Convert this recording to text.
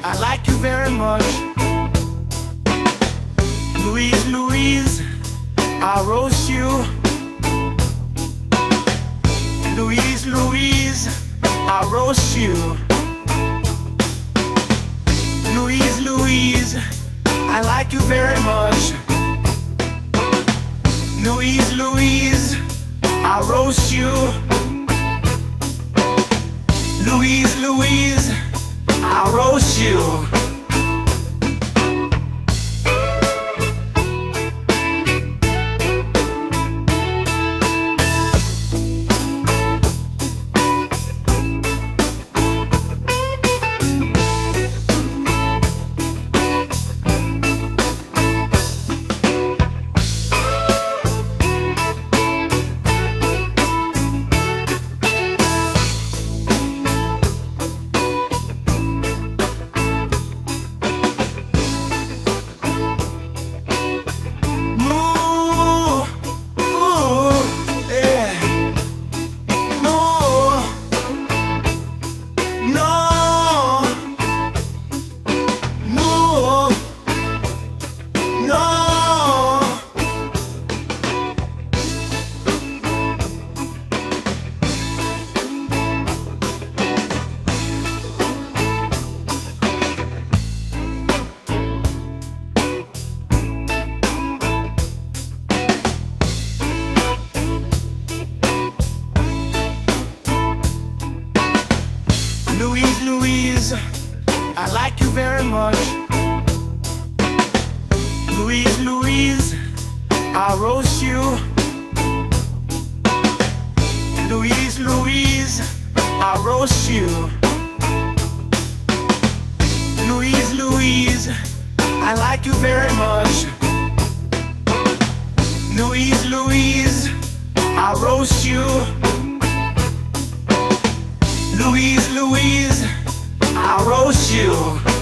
I like you very much. Louise, Louise, I roast you. Louise, Louise, I roast you. Louise, Louise, I like you very much. Louise, Louise, I roast you. Louise, Louise, I roast you. Louise, Louise, I like you very much. Louise, Louise, I roast you. Louise, Louise, I roast you. Louise, Louise, I like you very much. Louise, Louise, I roast you. Louise, Louise, I roast you.